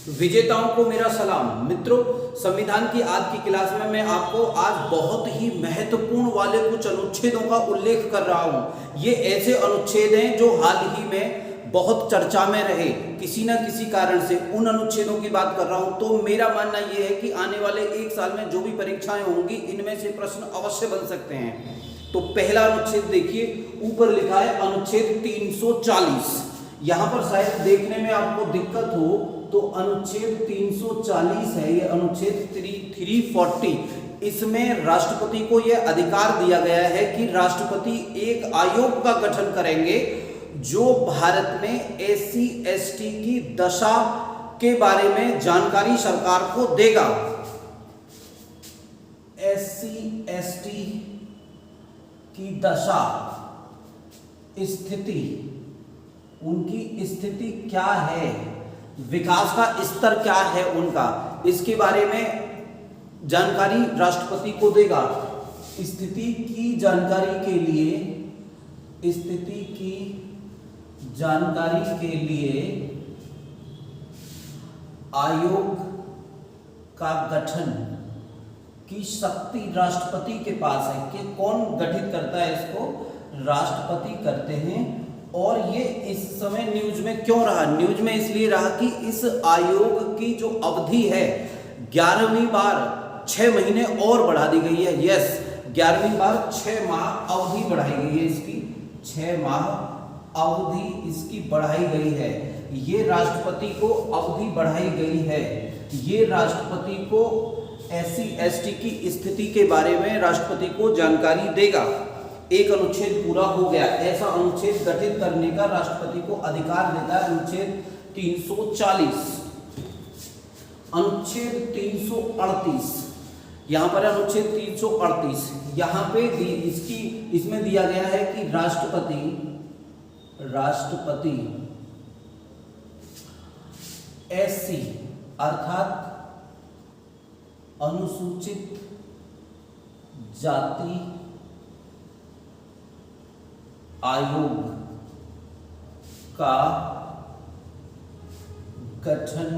विजेताओं को मेरा सलाम। मित्रों, संविधान की आज की क्लास में मैं आपको आज बहुत ही महत्वपूर्ण वाले कुछ अनुच्छेदों का उल्लेख कर रहा हूं। ये ऐसे अनुच्छेद हैं जो हाल ही में बहुत चर्चा में रहे, किसी न किसी कारण से उन अनुच्छेदों की बात कर रहा हूं। तो मेरा मानना यह है कि आने वाले एक साल में जो भी परीक्षाएं होंगी इनमें से प्रश्न अवश्य बन सकते हैं। तो पहला अनुच्छेद देखिए, ऊपर लिखा है अनुच्छेद 340। यहां पर शायद देखने में आपको दिक्कत हो तो अनुच्छेद 340 है, ये अनुच्छेद 340। इसमें राष्ट्रपति को यह अधिकार दिया गया है कि राष्ट्रपति एक आयोग का गठन करेंगे जो भारत में एससी एसटी की दशा के बारे में जानकारी सरकार को देगा। एससी एसटी की दशा, स्थिति, उनकी स्थिति क्या है, विकास का स्तर क्या है उनका, इसके बारे में जानकारी राष्ट्रपति को देगा। स्थिति की जानकारी के लिए, स्थिति की जानकारी के लिए आयोग का गठन की शक्ति राष्ट्रपति के पास है। कि कौन गठित करता है इसको? राष्ट्रपति करते हैं। और ये इस समय न्यूज में क्यों रहा? न्यूज में इसलिए रहा कि इस आयोग की जो अवधि है 11वीं बार 6 महीने और बढ़ा दी गई है। यस, 11वीं बार 6 माह अवधि बढ़ाई गई है इसकी, 6 माह अवधि इसकी बढ़ाई गई है। ये राष्ट्रपति को अवधि बढ़ाई गई है। ये राष्ट्रपति को एससी एसटी की स्थिति के बारे में राष्ट्रपति को जानकारी देगा। एक अनुच्छेद पूरा हो गया। ऐसा अनुच्छेद गठित करने का राष्ट्रपति को अधिकार देता है अनुच्छेद 340। अनुच्छेद 338, यहां पर अनुच्छेद 338, यहां पे इसमें दिया गया है कि राष्ट्रपति एससी अर्थात अनुसूचित जाति आयोग का गठन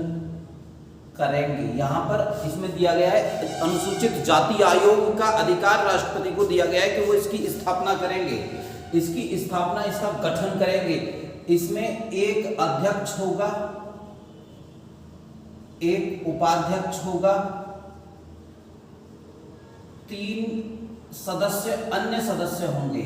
करेंगे। यहां पर इसमें दिया गया है अनुसूचित जाति आयोग का अधिकार राष्ट्रपति को दिया गया है कि वो इसकी स्थापना करेंगे, इसकी स्थापना, इसका गठन करेंगे। इसमें एक अध्यक्ष होगा, एक उपाध्यक्ष होगा, 3 सदस्य अन्य सदस्य होंगे।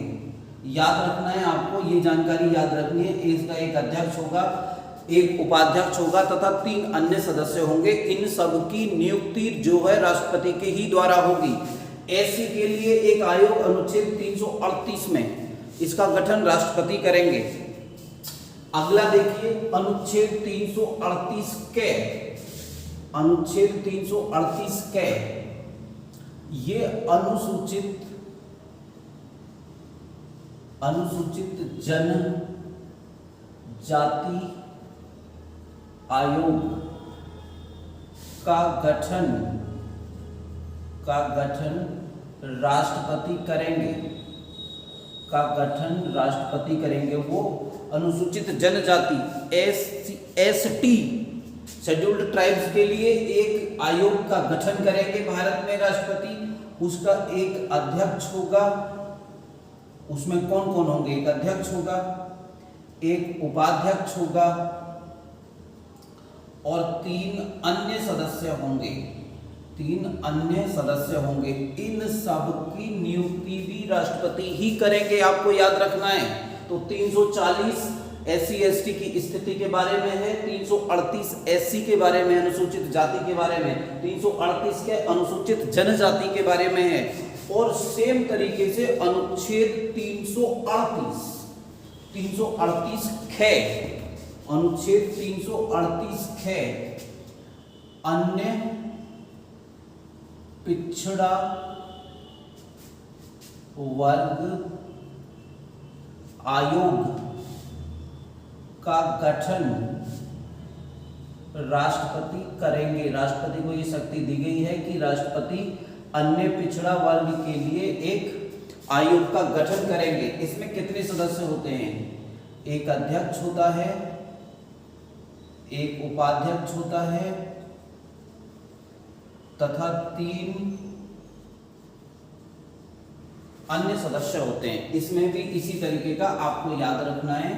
याद रखना है आपको, ये जानकारी याद रखनी है। इसका एक अध्यक्ष होगा, एक उपाध्यक्ष होगा तथा 3 अन्य सदस्य होंगे। इन सब की नियुक्ति जो है राष्ट्रपति के ही द्वारा होगी। एससी के लिए एक आयोग अनुच्छेद 338 में इसका गठन राष्ट्रपति करेंगे। अगला देखिए अनुच्छेद 338 के, अनुच्छेद 338 के, ये अनुसूचित जनजाति आयोग का गठन राष्ट्रपति करेंगे। वो अनुसूचित जनजाति एसटी शेड्यूल्ड ट्राइब्स के लिए एक आयोग का गठन करेंगे भारत में राष्ट्रपति। उसका एक अध्यक्ष होगा। उसमें कौन कौन होंगे? एक अध्यक्ष होगा, एक उपाध्यक्ष होगा और 3 अन्य सदस्य होंगे। 3 अन्य सदस्य होंगे। इन सब की नियुक्ति भी राष्ट्रपति ही करेंगे, आपको याद रखना है। तो 340 एससी एसटी की स्थिति के बारे में है, 338 एससी के बारे में, अनुसूचित जाति के बारे में, 338 के अनुसूचित जनजाति के बारे में है। और सेम तरीके से अनुच्छेद 338 खे, अनुच्छेद 338 खे, अन्य पिछड़ा वर्ग आयोग का गठन राष्ट्रपति करेंगे। राष्ट्रपति को ये शक्ति दी गई है कि राष्ट्रपति अन्य पिछड़ा वर्ग के लिए एक आयोग का गठन करेंगे। इसमें कितने सदस्य होते हैं? एक अध्यक्ष होता है, एक उपाध्यक्ष होता है तथा 3 अन्य सदस्य होते हैं। इसमें भी इसी तरीके का आपको याद रखना है।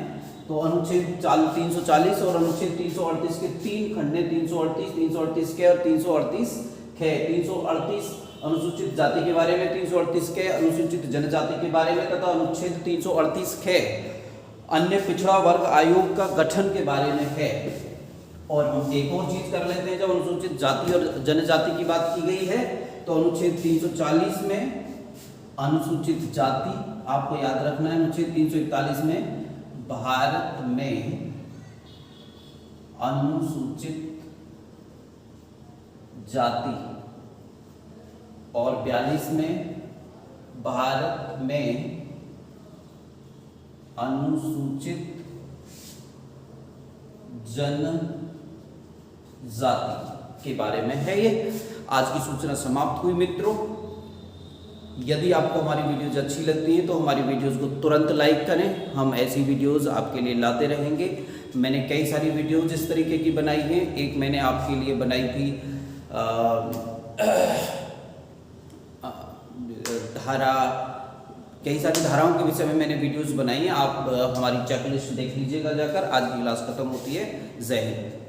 तो अनुच्छेद 340 और अनुच्छेद 338 के 3 खंड हैं, 338, 338 के और 338 खे। 338 अनुसूचित जाति के बारे में, 338 के अनुसूचित जनजाति के बारे में तथा अनुच्छेद 338 खे अन्य पिछड़ा वर्ग आयोग का गठन के बारे में है। और हम एक और चीज कर लेते हैं, जब अनुसूचित जाति और जनजाति की बात की गई है तो अनुच्छेद 340 में अनुसूचित जाति आपको याद रखना है। अनुच्छेद 341 में भारत में अनुसूचित जाति और 42 में भारत में अनुसूचित जनजाति के बारे में है। ये आज की सूचना समाप्त हुई मित्रों। यदि आपको हमारी वीडियोज अच्छी लगती हैं तो हमारी वीडियोस को तुरंत लाइक करें। हम ऐसी वीडियोस आपके लिए लाते रहेंगे। मैंने कई सारी वीडियोज इस तरीके की बनाई हैं। एक मैंने आपके लिए बनाई थी कई सारी धाराओं के विषय में मैंने वीडियोस बनाई हैं। आप हमारी चेकलिस्ट देख लीजिएगा जाकर। आज की क्लास खत्म होती है। जय हिंद।